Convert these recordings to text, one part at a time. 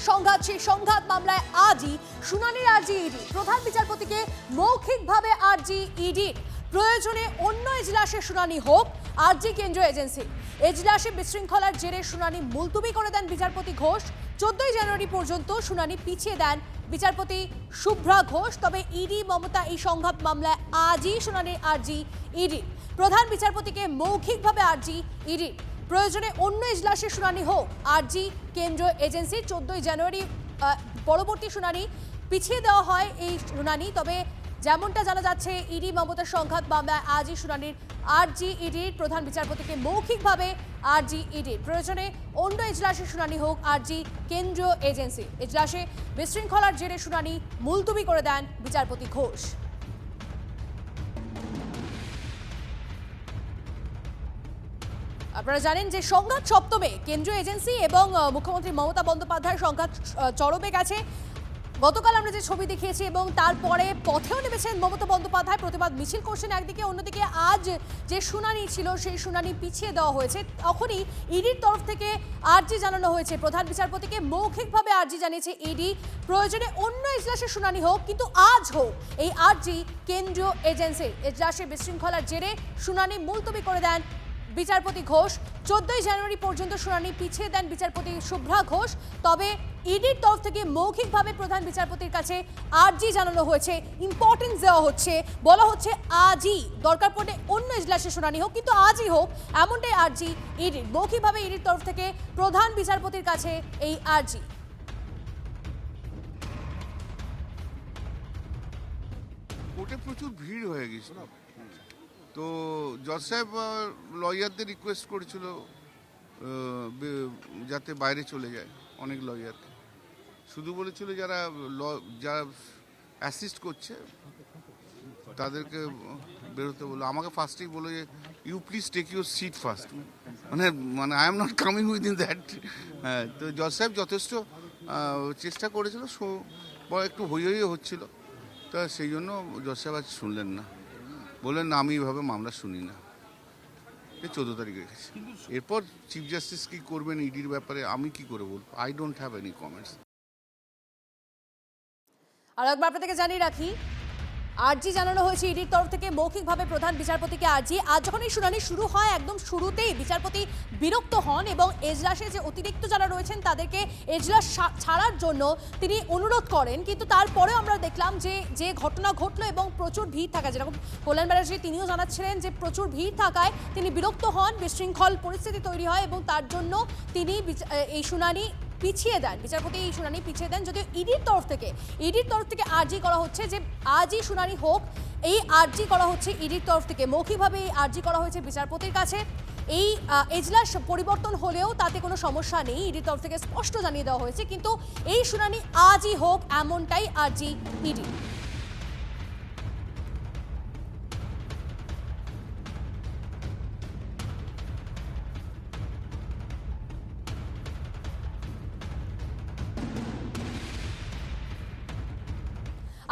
সংঘাত, সেই সংঘাত মামলায় আজই শুনানির আর্জি ইডি। প্রধান বিচারপতিকে মৌখিকভাবে আর্জি ইডি। প্রয়োজনে অন্য এজলাসে শুনানি হোক আর্জি কেন্দ্রীয় এজেন্সি। এজলাসে বিশৃঙ্খলার জেরে শুনানি মুলতবি করে দেন বিচারপতি ঘোষ। 14 জানুয়ারি পর্যন্ত শুনানি পিছিয়ে দেন বিচারপতি শুভ্রা ঘোষ। তবে ইডি মমতা এই সংঘাত মামলায় আজই শুনানির আর্জি ইডি। প্রধান বিচারপতিকে মৌখিকভাবে আর্জি ইডি। প্রয়োজনে অন্য এজলাসে শুনানি হোক আরজি কেন্দ্রীয় এজেন্সি। 14 জানুয়ারি পরবর্তী শুনানি পিছিয়ে দেওয়া হয় এই শুনানি। তবে যেমনটা জানা যাচ্ছে ইডি মমতার সংঘাত মামলায় আজই শুনানির আরজি ইডির। প্রধান বিচারপতিকে মৌখিকভাবে আরজি ইডির। প্রয়োজনে অন্য এজলাসে শুনানি হোক আরজি কেন্দ্রীয় এজেন্সি। এজলাসে বিশৃঙ্খলার জেরে শুনানি মুলতবি করে দেন বিচারপতি ঘোষ। আপনারা জানেন যে সংঘাত সপ্তমে কেন্দ্রীয় এজেন্সি এবং মুখ্যমন্ত্রী মমতা বন্দ্যোপাধ্যায়ের সংঘাত চরমে গেছে। গতকাল আমরা যে ছবি দেখিয়েছি এবং তারপরে পথেও নেমেছেন মমতা বন্দ্যোপাধ্যায়, প্রতিবাদ মিছিল করছেন একদিকে, অন্যদিকে আজ যে শুনানি ছিল সেই শুনানি পিছিয়ে দেওয়া হয়েছে। তখনই ইডির তরফ থেকে আর্জি জানানো হয়েছে প্রধান বিচারপতিকে। মৌখিকভাবে আর্জি জানিয়েছে ইডি। প্রয়োজনে অন্য এজলাসে শুনানি হোক, কিন্তু আজ হোক এই আর্জি কেন্দ্রীয় এজেন্সির। এজলাসে বিশৃঙ্খলার জেরে শুনানি মুলতবি করে দেন বিচারপতি ঘোষ। 14 জানুয়ারি পর্যন্ত শুনানি পিছিয়ে দেন বিচারপতি শুভ্রা ঘোষ। তবে ইডির তরফ থেকে মৌখিকভাবে প্রধান বিচারপতির কাছে আর্জি জানানো হয়েছে, ইম্পর্টেন্স দেওয়া হচ্ছে, বলা হচ্ছে আজই, দরকার পড়লে অন্য এজলাসে শুনানি হোক কিন্তু আজই হোক, এমনটাই আর্জি ইডির। মৌখিকভাবে ইডির তরফ থেকে প্রধান বিচারপতির কাছে এই আর্জি। কোর্টে প্রচুর ভিড় হয়ে গেছিল, তো জজ সাহেব লয়ারদের রিকোয়েস্ট করেছিল যাতে বাইরে চলে যায় অনেক লয়ারকে। শুধু বলেছিল যারা অ্যাসিস্ট করছে তাদেরকে বেরোতে বললো। আমাকে ফার্স্টেই বললো যে you please take your seat first, মানে I am not coming within that. হ্যাঁ, তো জজ সাহেব যথেষ্ট চেষ্টা করেছিল, একটু হই হচ্ছিল, তা সেই জন্য জজ সাহেব আজ শুনলেন না, বললেন না আমি এইভাবে মামলা শুনি না। 14 তারিখে গেছে। এরপর চিফ জাস্টিস কি করবেন ইডির ব্যাপারে আমি কি করে বলবো? I don't have any comments. আর একবার আপনাদেরকে জানিয়ে রাখি, আর্জি জানানো হয়েছে ইডির তরফ থেকে মৌখিকভাবে প্রধান বিচারপতিকে আর্জি। আজ যখন এই শুনানি শুরু হয় একদম শুরুতেই বিচারপতি বিরক্ত হন এবং এজলাসে যে অতিরিক্ত যারা রয়েছেন তাদেরকে এজলাস ছাড়ার জন্য তিনি অনুরোধ করেন। কিন্তু তারপরেও আমরা দেখলাম যে ঘটনা ঘটলো এবং প্রচুর ভিড় থাকা, যেরকম কল্যাণ ব্যানার্জি তিনিও জানাচ্ছিলেন যে প্রচুর ভিড় থাকায় তিনি বিরক্ত হন, বিশৃঙ্খল পরিস্থিতি তৈরি হয় এবং তার জন্য তিনি এই শুনানি পিছিয়ে দেন। বিচারপতি এই শুনানি পিছিয়ে দেন, যদিও ইডির তরফ থেকে আর্জি করা হচ্ছে যে আজই শুনানি হোক। এই আর্জি করা হচ্ছে ইডির তরফ থেকে, মৌখিকভাবে এই আর্জি করা হয়েছে বিচারপতির কাছে। এই এজলাস পরিবর্তন হলেও তাতে কোনো সমস্যা নেই, ইডির তরফ থেকে স্পষ্ট জানিয়ে দেওয়া হয়েছে, কিন্তু এই শুনানি আজই হোক এমনটাই আর্জি ইডি।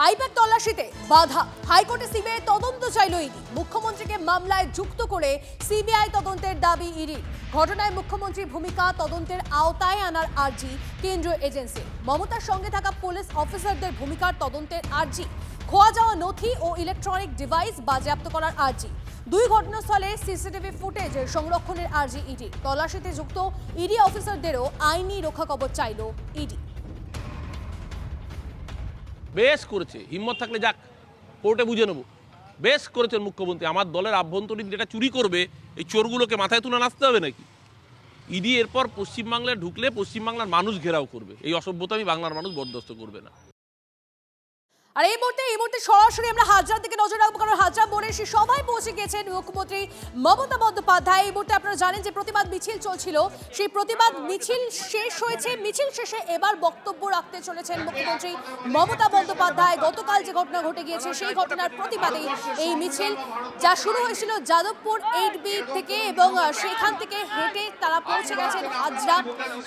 আইপ্যাক তল্লাশিতে বাধা, হাইকোর্টে সিবিআই তদন্ত চাইল ইডি। মুখ্যমন্ত্রীকে মামলায় যুক্ত করে সিবিআই তদন্তের দাবি ইডি। ঘটনায় মুখ্যমন্ত্রীর ভূমিকা তদন্তের আওতায় আনার আর্জি কেন্দ্রীয় এজেন্সি। মমতার সঙ্গে থাকা পুলিশ অফিসারদের ভূমিকার তদন্তের আর্জি। খোয়া যাওয়া নথি ও ইলেকট্রনিক ডিভাইস বাজেয়াপ্ত করার আর্জি। দুই ঘটনাস্থলে সিসিটিভি ফুটেজ সংরক্ষণের আর্জি ইডি। তল্লাশিতে যুক্ত ইডি অফিসারদেরও আইনি রক্ষা কবচ চাইল ইডি। বেশ করেছে, হিম্মত থাকলে যাক, কোর্টে বুঝে নেব। বেশ করেছেন মুখ্যমন্ত্রী। আমার দলের আভ্যন্তরীণ যেটা চুরি করবে এই চোরগুলোকে মাথায় তুলে নাচতে হবে নাকি? ইডি এরপর পশ্চিমবাংলায় ঢুকলে পশ্চিমবাংলার মানুষ ঘেরাও করবে। এই অসভ্যতা আমি বাংলার মানুষ বরদাস্ত করবে না। আর এই মুহূর্তে সরাসরি আমরা হাজরার দিকে নজর রাখবো, কারণ হাজরা মোড়ে সেই সভায় পৌঁছে গেছেন মুখ্যমন্ত্রী মমতা বন্দ্যোপাধ্যায়। এই মুহূর্তে আপনারা জানেন যে প্রতিবাদ মিছিল চলছিল, সেই প্রতিবাদ মিছিল শেষ হয়েছে। মিছিল শেষে এবার বক্তব্য রাখতে চলেছেন মুখ্যমন্ত্রী মমতা বন্দ্যোপাধ্যায়। গতকাল যে ঘটনা ঘটে গিয়েছে সেই ঘটনার প্রতিবাদে এই মিছিল, যা শুরু হয়েছিল যাদবপুর 8B থেকে এবং সেখান থেকে হেঁটে তারা পৌঁছে গেছেন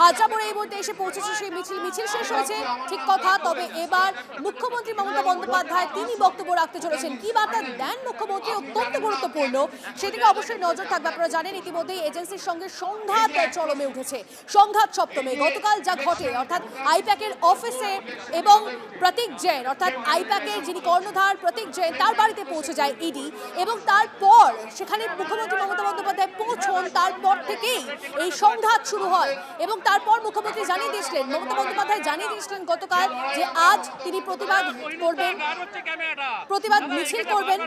হাজরা মোড়ে। এই মুহূর্তে এসে পৌঁছেছে সেই মিছিল শেষ হয়েছে, ঠিক কথা। তবে এবার মুখ্যমন্ত্রী মমতা মমতা বন্দ্যোপাধ্যায় তিনি বক্তব্য রাখতে চলেছেন। কি বার্তা দেন মুখ্যমন্ত্রী অত্যন্ত গুরুত্বপূর্ণ, সেদিকে অবশ্যই নজর থাকবে। আপনারা জানেন ইতিমধ্যেই এজেন্সির সঙ্গে সংঘাত চরমে উঠেছে, সংঘাত সপ্তমে। গতকাল যা ঘটে অর্থাৎ আইপ্যাকের অফিসে এবং প্রতীক জৈন অর্থাৎ আইপ্যাকের যিনি কর্ণধার প্রতীক জৈন তার বাড়িতে পৌঁছে যায় ইডি, এবং তারপর সেখানে মুখ্যমন্ত্রী মমতা বন্দ্যোপাধ্যায় পৌঁছন। তারপর থেকেই এই সংঘাত শুরু হয় এবং তারপর মুখ্যমন্ত্রী জানিয়ে দিয়েছিলেন, মমতা বন্দ্যোপাধ্যায় জানিয়ে দিয়েছিলেন গতকাল যে আজ তিনি প্রতিবাদ করবেন, প্রতিবাদ মিছিল করবেন,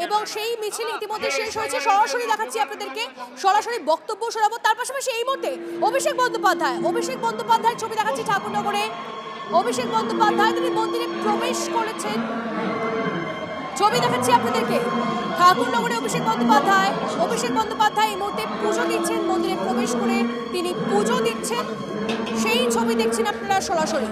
এবং সেই মিছিল ইতিমধ্যে শেষ হয়েছে। সরাসরি দেখাচ্ছি আপনাদেরকে, সরাসরি বক্তব্য শোনাবো। তার পাশাপাশি এই মুহূর্তে অভিষেক বন্দ্যোপাধ্যায়ের ছবি দেখাচ্ছি ঠাকুরনগরে। অভিষেক বন্দ্যোপাধ্যায় তিনি মন্দিরে প্রবেশ করেছেন, ছবি দেখাচ্ছি আপনাদেরকে। ঠাকুরনগরে অভিষেক বন্দ্যোপাধ্যায় এই মুহূর্তে পুজো দিচ্ছেন, মন্দিরে প্রবেশ করে তিনি পুজো দিচ্ছেন, সেই ছবি দেখছেন আপনারা সরাসরি।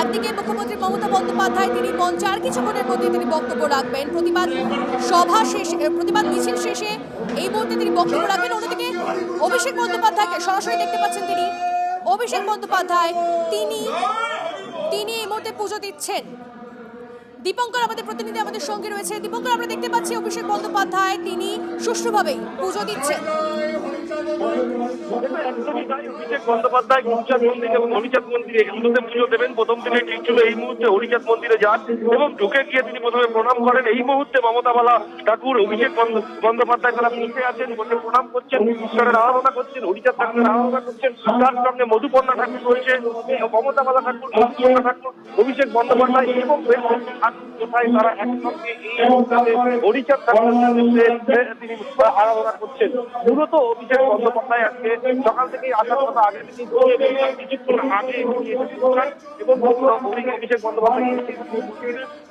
একদিকে মুখ্যমন্ত্রী মমতা বন্দ্যোপাধ্যায় তিনি মঞ্চে আর কিছুক্ষণের মধ্যে তিনি বক্তব্য রাখবেন, প্রতিবাদ সভা শেষে, প্রতিবাদ মিছিল শেষে এই মুহূর্তে তিনি বক্তব্য রাখবেন। অন্যদিকে অভিষেক বন্দ্যোপাধ্যায়কে সরাসরি দেখতে পাচ্ছেন, তিনি অভিষেক বন্দ্যোপাধ্যায় তিনি এই মুহূর্তে পুজো দিচ্ছেন। দীপঙ্কর আমাদের প্রতিনিধি আমাদের সঙ্গে রয়েছে। দীপঙ্কর, আমরা দেখতে পাচ্ছি অভিষেক বন্দ্যোপাধ্যায় তিনি সুষ্ঠুভাবেই পুজো দিচ্ছেন। অভিষেক বন্দ্যোপাধ্যায় হরিচাঁদ মন্দির এবং হরিচাঁদ মন্দিরে হিন্দুদের পুজো দেবেন। প্রথম দিনে ঠিক ছিল এই মুহূর্তে হরিচাঁদ মন্দিরে যান এবং ঢুকে গিয়ে তিনি প্রথমে প্রণাম করেন। এই মুহূর্তে মমতা বালা ঠাকুর, অভিষেক বন্দ্যোপাধ্যায় তারা বসে আছেন, বসে প্রণাম করছেন, ঈশ্বরের আরাধনা করছেন, হরিচাঁদ ঠাকুরের আরাধনা করছেন। তার সঙ্গে মধুপর্ণা ঠাকুর রয়েছে, মমতা বালা ঠাকুর, মধুপর্ণা ঠাকুর, অভিষেক বন্দ্যোপাধ্যায় এবং কোথায় তারা একসঙ্গে এই মুহূর্তে হরিচাঁদ ঠাকুরের তিনি আরাধনা করছেন। মূলত অভিষেক বন্দ্যোপাধ্যায় আজকে সকাল থেকেই আসার কথা, আগে থেকে কিছুক্ষণ আগে এবং অভিষেক বন্দ্যোপাধ্যায়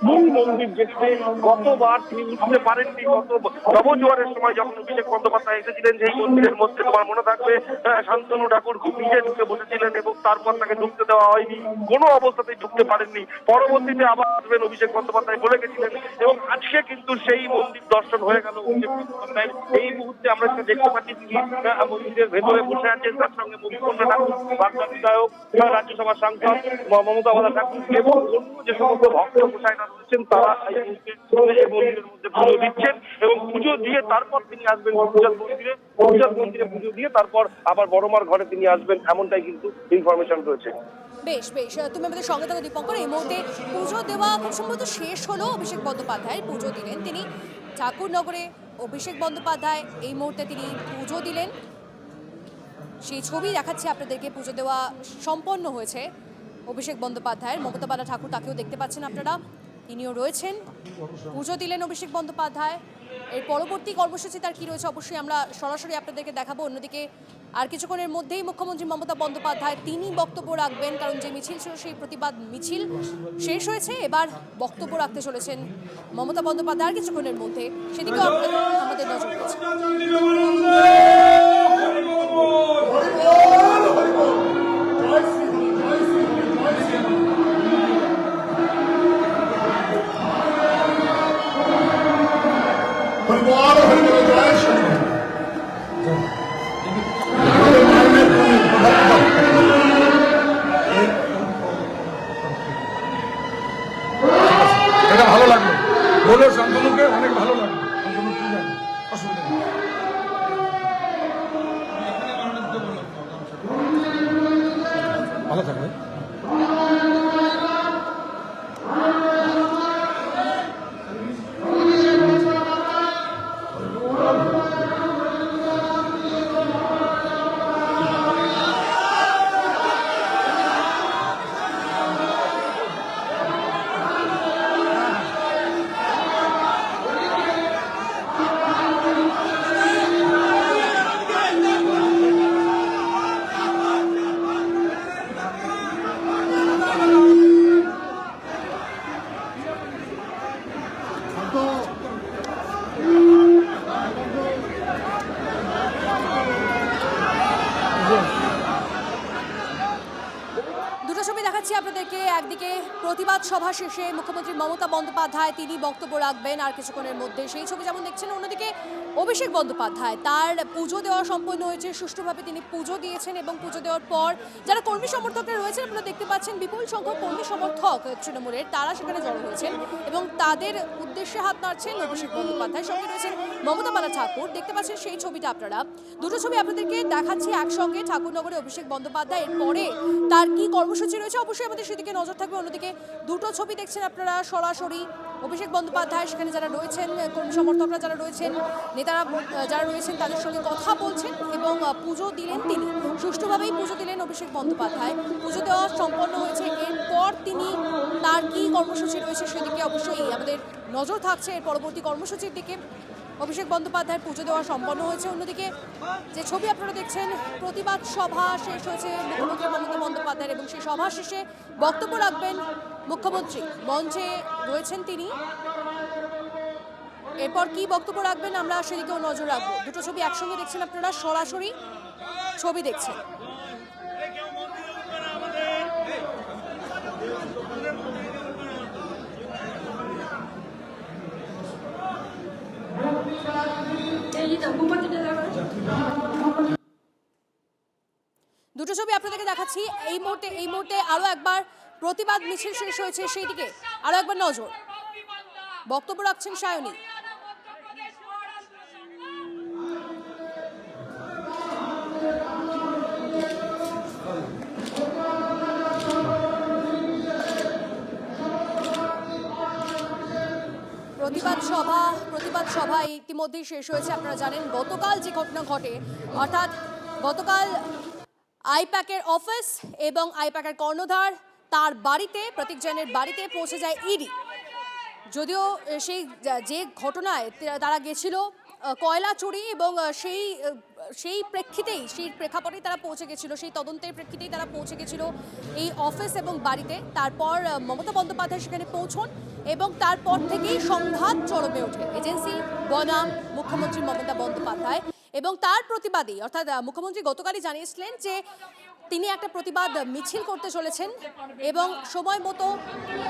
মূল মন্দির যেখানে গতবার তিনি উঠতে পারেননি। গত নবজোয়ারের সময় যখন অভিষেক বন্দ্যোপাধ্যায় এসেছিলেন, সেই মন্দিরের মধ্যে তোমার মনে থাকবে শান্তনু ঠাকুর নিজে ঢুকে বসেছিলেন এবং তারপর তাকে ঢুকতে দেওয়া হয়নি, কোনো অবস্থাতেই ঢুকতে পারেননি। পরবর্তীতে আবার আসবেন অভিষেক বন্দ্যোপাধ্যায় বলে গেছিলেন এবং আজকে কিন্তু সেই মন্দির দর্শন হয়ে গেল অভিষেক বন্দ্যোপাধ্যায়। এই মুহূর্তে আমরা দেখতে পাচ্ছি তিনি মন্দিরের ভেতরে বসে আছেন, তার সঙ্গে মধুপর্ণা ঠাকুর, বাগদা বিধায়ক, রাজ্যসভার সাংসদ মমতা বালা ঠাকুর এবং অন্য যে সমস্ত ভক্ত গোসাইরা রয়েছেন তারা এই মন্দিরের মধ্যে পুজো দিচ্ছেন এবং পুজো দিয়ে তারপর তিনি আসবেন হরিচাঁদ মন্দিরে পুজো দিয়ে তারপর আবার বড়মার ঘরে তিনি আসবেন, এমনটাই কিন্তু ইনফরমেশন রয়েছে। বেশ, তুমি আমাদের সঙ্গে থাকো দীপঙ্কর। এই মুহূর্তে পুজো দেওয়া খুব সম্ভবত শেষ হলো, অভিষেক বন্দ্যোপাধ্যায় পুজো দিলেন তিনি ঠাকুরনগরে। অভিষেক বন্দ্যোপাধ্যায় এই মুহূর্তে তিনি পুজো দিলেন, সেই ছবি দেখাচ্ছে আপনাদেরকে। পুজো দেওয়া সম্পন্ন হয়েছে অভিষেক বন্দ্যোপাধ্যায়ের। মমতা বালা ঠাকুর তাকেও দেখতে পাচ্ছেন আপনারা, তিনিও রয়েছেন, পুজো দিলেন অভিষেক বন্দ্যোপাধ্যায়। এর পরবর্তী কর্মসূচি তার কি রয়েছে অবশ্যই আমরা সরাসরি আপনাদেরকে দেখাবো। অন্যদিকে আর কিছুক্ষণের মধ্যেই মুখ্যমন্ত্রী মমতা বন্দ্যোপাধ্যায় তিনি বক্তব্য রাখবেন, কারণ যে মিছিল ছিল সেই প্রতিবাদ মিছিল শেষ হয়েছে, এবার বক্তব্য রাখতে চলেছেন মমতা বন্দ্যোপাধ্যায় আর কিছুক্ষণের মধ্যে, সেদিকেও আমাদের নজর রয়েছে। এটা ভালো লাগলো, বলো শান্তনুকে অনেক ভালো লাগলো। অসুবিধা নেই, ভালো থাকবে। দুটো ছবি দেখাচ্ছি আপনাদেরকে। একদিকে প্রতিবাদ সভা শেষে মুখ্যমন্ত্রী মমতা বন্দ্যোপাধ্যায় তিনি বক্তব্য রাখবেন আর কিছুক্ষণের মধ্যে, সেই ছবি যেমন দেখছেন। অন্যদিকে অভিষেক বন্দ্যোপাধ্যায় তার পুজো দেওয়া সম্পন্ন হয়েছে, সুষ্ঠুভাবে তিনি পুজো দিয়েছেন এবং পুজো দেওয়ার পর যারা কর্মী সমর্থকরা রয়েছেন আপনারা দেখতে পাচ্ছেন বিপুল সংখ্যক কর্মী সমর্থক তৃণমূলের তারা সেখানে জড়ো হয়েছেন এবং তাদের উদ্দেশ্যে হাত নাড়ছেন অভিষেক বন্দ্যোপাধ্যায়। সঙ্গে রয়েছেন মমতা বালা ঠাকুর, দেখতে পাচ্ছেন সেই ছবিটা আপনারা। দুটো ছবি আপনাদেরকে দেখাচ্ছি একসঙ্গে। ঠাকুরনগরে অভিষেক বন্দ্যোপাধ্যায়, এরপরে তার কি কর্মসূচি রয়েছে অবশ্যই আমাদের সেদিকে নজর থাকবে। অন্যদিকে দুটো ছবি দেখছেন আপনারা সরাসরি অভিষেক বন্দ্যোপাধ্যায় সেখানে যারা রয়েছেন কর্মী সমর্থকরা যারা রয়েছেন নেতারা যারা রয়েছেন তাদের সঙ্গে কথা বলছেন এবং পুজো দিলেন তিনি, সুষ্ঠুভাবেই পুজো দিলেন অভিষেক বন্দ্যোপাধ্যায়। পুজো দেওয়া সম্পন্ন হয়েছে, এরপর তিনি তার কি কর্মসূচি রয়েছে সেদিকে অবশ্যই আমাদের নজর থাকছে এর পরবর্তী কর্মসূচির দিকে। অভিষেক বন্দ্যোপাধ্যায়ের পুজো দেওয়া সম্পন্ন হয়েছে। অন্যদিকে যে ছবি আপনারা দেখছেন প্রতিবাদ সভা শেষ হয়েছে মুখ্যমন্ত্রী মমতা বন্দ্যোপাধ্যায়ের এবং সেই সভা শেষে বক্তব্য রাখবেন মুখ্যমন্ত্রী, মঞ্চে রয়েছেন তিনি। এরপর কি বক্তব্য রাখবেন আমরা সেদিকেও নজর রাখবো। দুটো ছবি একসঙ্গে দেখছেন আপনারা, সরাসরি ছবি দেখছেন। দুটো ছবি আপনাদেরকে দেখাচ্ছি এই মুহূর্তে আরো একবার প্রতিবাদ মিছিল শেষ হয়েছে সেই দিকে আরো একবার নজর। বক্তব্য রাখছেন সায়নী। প্রতিবাদ সভা ইতিমধ্যেই শেষ হয়েছে। আপনারা জানেন গতকাল যে ঘটনা ঘটে, অর্থাৎ গতকাল আইপ্যাকের অফিস এবং আইপ্যাকের কর্ণধার তার বাড়িতে, প্রতীক জৈনের বাড়িতে পৌঁছে যায় ইডি। যদিও সেই যে ঘটনায় তারা গেছিল কয়লা চুরি এবং সেই প্রেক্ষাপটেই তারা পৌঁছে গেছিল, সেই তদন্তের প্রেক্ষিতেই তারা পৌঁছে গেছিল এই অফিস এবং বাড়িতে। তারপর মমতা বন্দ্যোপাধ্যায় সেখানে পৌঁছন এবং তারপর থেকেই সংঘাত চরমে ওঠে এজেন্সি বনাম মুখ্যমন্ত্রী মমতা বন্দ্যোপাধ্যায় এবং তার প্রতিবাদী, অর্থাৎ মুখ্যমন্ত্রী গতকালই জানিয়েছিলেন যে তিনি একটা প্রতিবাদ মিছিল করতে চলেছেন এবং সময় মতো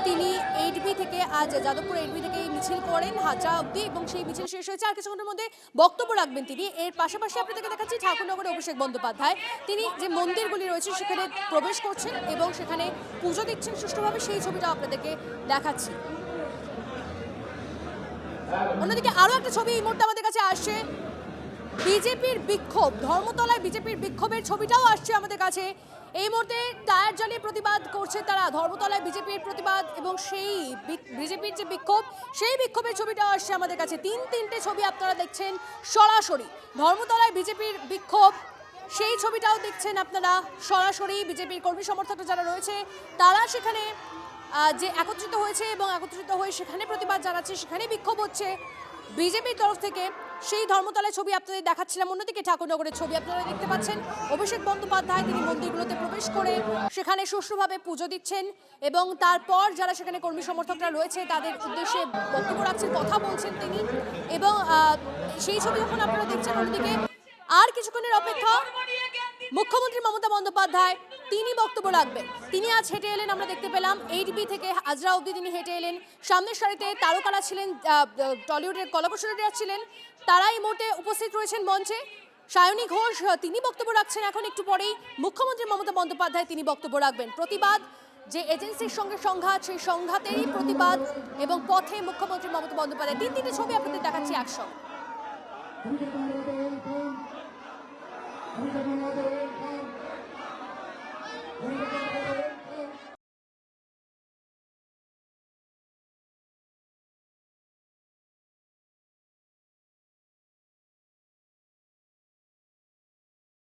তিনি এইচবি থেকে, আজ যাদবপুর এইচবি থেকে মিছিল করেন হাজরা অব্দি এবং সেই মিছিল শেষ হয়েছে। আর কিছুক্ষণের মধ্যে বক্তব্য রাখবেন তিনি। এর পাশাপাশি আপনাদেরকে দেখাচ্ছি ঠাকুরনগরে অভিষেক বন্দ্যোপাধ্যায় তিনি যে মন্দিরগুলি রয়েছে সেখানে প্রবেশ করছেন এবং সেখানে পুজো দিচ্ছেন সুষ্ঠুভাবে, সেই ছবিটা আপনাদেরকে দেখাচ্ছি। অন্যদিকে আরো একটা ছবি এই মুহূর্তে আমাদের কাছে আসছে, বিজেপির বিক্ষোভ, ধর্মতলায় বিজেপির বিক্ষোভের ছবিটাও আসছে আমাদের কাছে। এই মুহূর্তে টায়ার জ্বালিয়ে প্রতিবাদ করছে তারা, ধর্মতলায় বিজেপির প্রতিবাদ এবং সেই বিজেপির যে বিক্ষোভ সেই বিক্ষোভের ছবিটাও আসছে আমাদের কাছে। তিনটে ছবি আপনারা দেখছেন সরাসরি, ধর্মতলায় বিজেপির বিক্ষোভ সেই ছবিটাও দেখছেন আপনারা সরাসরি। বিজেপির কর্মী সমর্থকরা যারা রয়েছে তারা সেখানে যে একত্রিত হয়েছে এবং একত্রিত হয়ে সেখানে প্রতিবাদ জানাচ্ছে, সেখানে বিক্ষোভ হচ্ছে বিজেপির তরফ থেকে, সেই ধর্মতলায় ছবি আপনাদের দেখাচ্ছিলাম। অন্যদিকে ঠাকুরনগরের ছবি আপনারা দেখতে পাচ্ছেন, অভিষেক বন্দ্যোপাধ্যায় তিনি মন্দিরগুলোতে প্রবেশ করে সেখানে সুষ্ঠুভাবে পুজো দিচ্ছেন এবং তারপর যারা সেখানে কর্মী সমর্থকরা রয়েছে তাদের উদ্দেশ্যে বক্তব্য রাখছেন, কথা বলছেন তিনি এবং সেই ছবি যখন আপনারা দেখছেন। অন্যদিকে আর কিছুক্ষণের অপেক্ষা, মুখ্যমন্ত্রী মমতা বন্দ্যোপাধ্যায় তিনি বক্তব্য রাখবেন। তিনি আজ হেঁটে এলেন, আমরা দেখতে পেলাম এইচবি থেকে হাজরা অব্দি তিনি হেঁটে এলেন। সামনের সারিতে তারকারা ছিলেন, টলিউডের কলাকুশলীরা ছিলেন, তারা এই মুহূর্তে উপস্থিত রয়েছেন মঞ্চে। সায়নী ঘোষ তিনি বক্তব্য রাখছেন, এখন একটু পরেই মুখ্যমন্ত্রী মমতা বন্দ্যোপাধ্যায় তিনি বক্তব্য রাখবেন। প্রতিবাদ, যে এজেন্সির সঙ্গে সংঘাত, সেই সংঘাতেরই প্রতিবাদ এবং পথে মুখ্যমন্ত্রী মমতা বন্দ্যোপাধ্যায়। তিনটে ছবি আপনাদের দেখাচ্ছি একসঙ্গে। We're